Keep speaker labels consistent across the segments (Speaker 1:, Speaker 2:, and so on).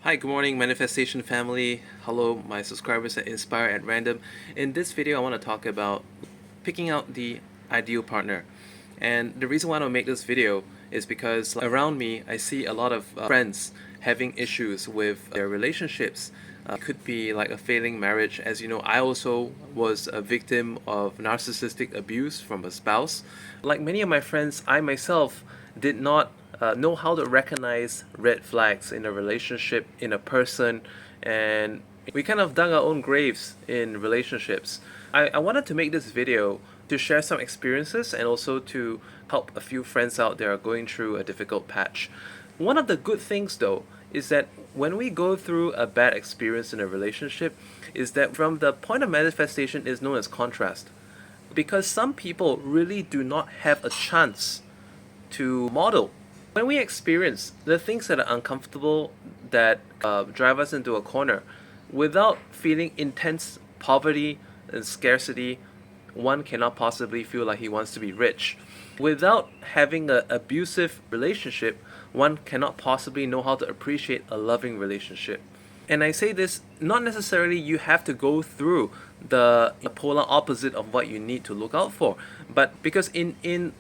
Speaker 1: Hi, good morning, Manifestation family. Hello, my subscribers at Inspire at Random. In this video, I want to talk about picking out the ideal partner. And the reason why I want to make this video is because around me, I see a lot of friends having issues with their relationships. It could be like a failing marriage. As you know, I also was a victim of narcissistic abuse from a spouse. Like many of my friends, I myself did not know how to recognize red flags in a relationship, in a person, and we kind of dug our own graves in relationships. I wanted to make this video to share some experiences and also to help a few friends out there going through a difficult patch. One of the good things though is that when we go through a bad experience in a relationship is that from the point of manifestation is known as contrast. Because some people really do not have a chance to model. When we experience the things that are uncomfortable that drive us into a corner, without feeling intense poverty and scarcity, one cannot possibly feel like he wants to be rich. Without having an abusive relationship, one cannot possibly know how to appreciate a loving relationship. And I say this, not necessarily you have to go through the polar opposite of what you need to look out for, but because in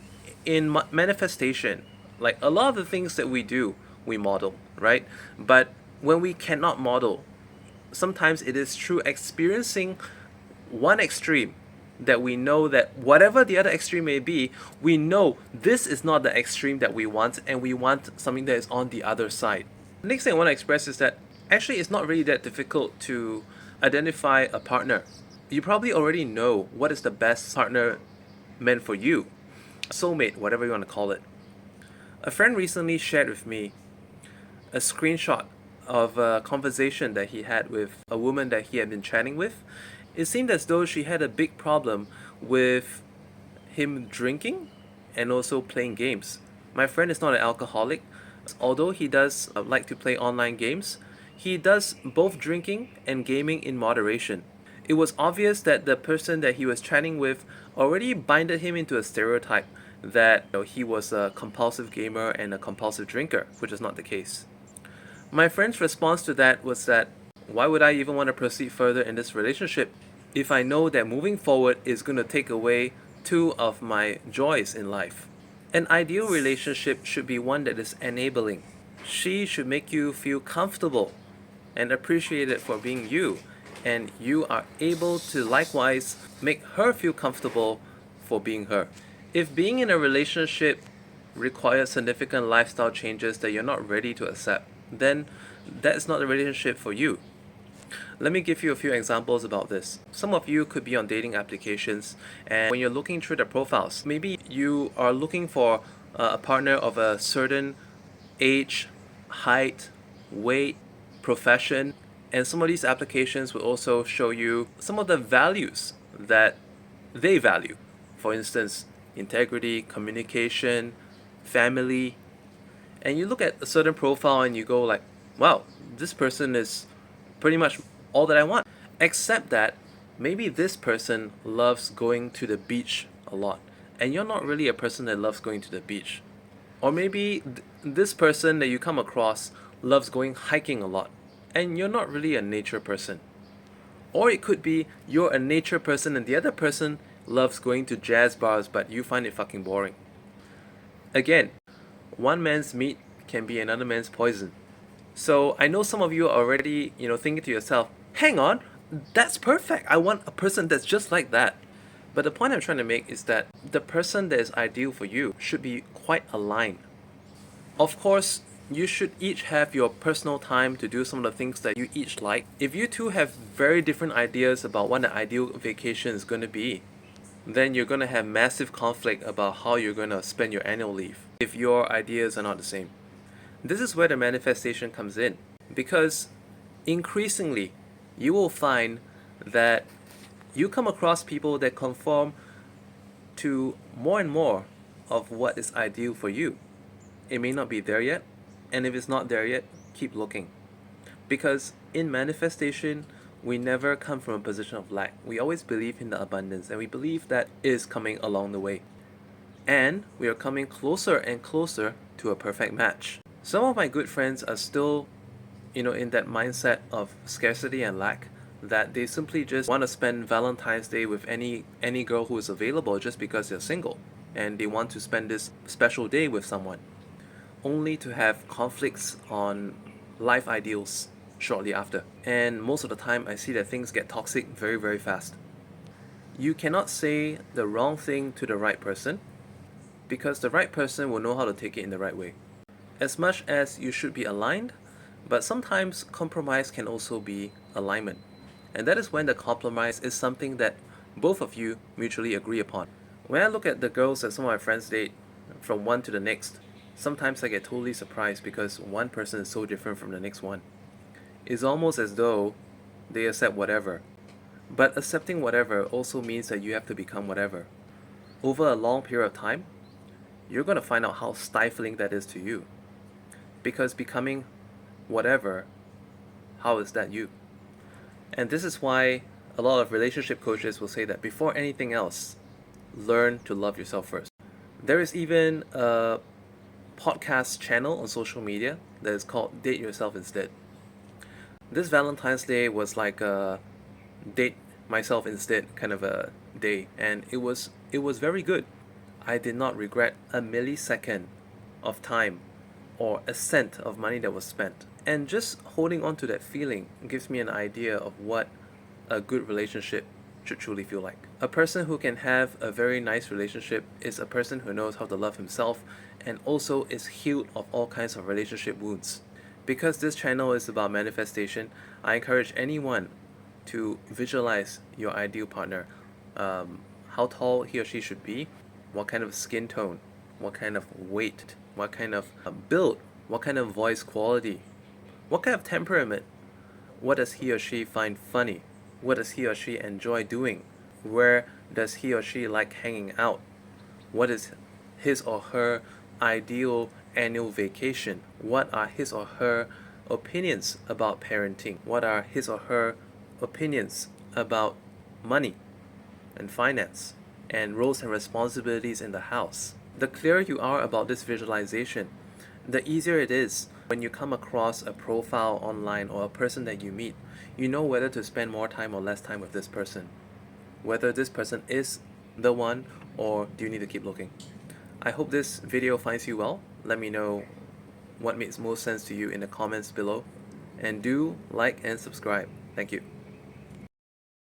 Speaker 1: manifestation, like a lot of the things that we do, we model, right? But when we cannot model, sometimes it is through experiencing one extreme that we know that whatever the other extreme may be, we know this is not the extreme that we want, and we want something that is on the other side. The next thing I want to express is that actually it's not really that difficult to identify a partner. You probably already know what is the best partner meant for you. Soulmate, whatever you want to call it. A friend recently shared with me a screenshot of a conversation that he had with a woman that he had been chatting with. It seemed as though she had a big problem with him drinking and also playing games. My friend is not an alcoholic. Although he does like to play online games, he does both drinking and gaming in moderation. It was obvious that the person that he was chatting with already binded him into a stereotype that he was a compulsive gamer and a compulsive drinker, which is not the case. My friend's response to that was that, why would I even want to proceed further in this relationship if I know that moving forward is going to take away two of my joys in life? An ideal relationship should be one that is enabling. She should make you feel comfortable and appreciated for being you, and you are able to likewise make her feel comfortable for being her. If being in a relationship requires significant lifestyle changes that you're not ready to accept, then that's not the relationship for you. Let me give you a few examples about this. Some of you could be on dating applications, and when you're looking through the profiles, maybe you are looking for a partner of a certain age, height, weight, profession, and some of these applications will also show you some of the values that they value. For instance, integrity, communication, family. And you look at a certain profile and you go like, wow, this person is pretty much all that I want. Except that maybe this person loves going to the beach a lot, and you're not really a person that loves going to the beach. Or maybe this person that you come across loves going hiking a lot, and you're not really a nature person. Or it could be you're a nature person and the other person loves going to jazz bars, but you find it fucking boring. Again, one man's meat can be another man's poison. So I know some of you are already, thinking to yourself, hang on, that's perfect. I want a person that's just like that. But the point I'm trying to make is that the person that is ideal for you should be quite aligned. Of course, you should each have your personal time to do some of the things that you each like. If you two have very different ideas about what an ideal vacation is going to be, then you're going to have massive conflict about how you're going to spend your annual leave if your ideas are not the same. This is where the manifestation comes in, because increasingly you will find that you come across people that conform to more and more of what is ideal for you. It may not be there yet, and if it's not there yet, keep looking. Because in manifestation, we never come from a position of lack. We always believe in the abundance, and we believe that is coming along the way. And we are coming closer and closer to a perfect match. Some of my good friends are still in that mindset of scarcity and lack, that they simply just want to spend Valentine's Day with any girl who is available just because they're single and they want to spend this special day with someone, only to have conflicts on life ideals shortly after. And most of the time, I see that things get toxic very, very fast. You cannot say the wrong thing to the right person because the right person will know how to take it in the right way. As much as you should be aligned, but sometimes compromise can also be alignment. And that is when the compromise is something that both of you mutually agree upon. When I look at the girls that some of my friends date from one to the next, sometimes I get totally surprised because one person is so different from the next one. It's almost as though they accept whatever. But accepting whatever also means that you have to become whatever. Over a long period of time, you're going to find out how stifling that is to you. Because becoming whatever, how is that you? And this is why a lot of relationship coaches will say that before anything else, learn to love yourself first. There is even a podcast channel on social media that is called Date Yourself Instead. This Valentine's Day was like a date myself instead kind of a day, and it was very good. I did not regret a millisecond of time or a cent of money that was spent. And just holding on to that feeling gives me an idea of what a good relationship should truly feel like. A person who can have a very nice relationship is a person who knows how to love himself and also is healed of all kinds of relationship wounds. Because this channel is about manifestation, I encourage anyone to visualize your ideal partner. How tall he or she should be, what kind of skin tone, what kind of weight, what kind of build, what kind of voice quality, what kind of temperament, what does he or she find funny, what does he or she enjoy doing, where does he or she like hanging out, what is his or her ideal annual vacation, what are his or her opinions about parenting, what are his or her opinions about money and finance and roles and responsibilities in the house. The clearer you are about this visualization, the easier it is when you come across a profile online or a person that you meet. You know whether to spend more time or less time with this person, whether this person is the one or do you need to keep looking. I hope this video finds you well. Let me know what makes most sense to you in the comments below, and do like and subscribe. Thank you.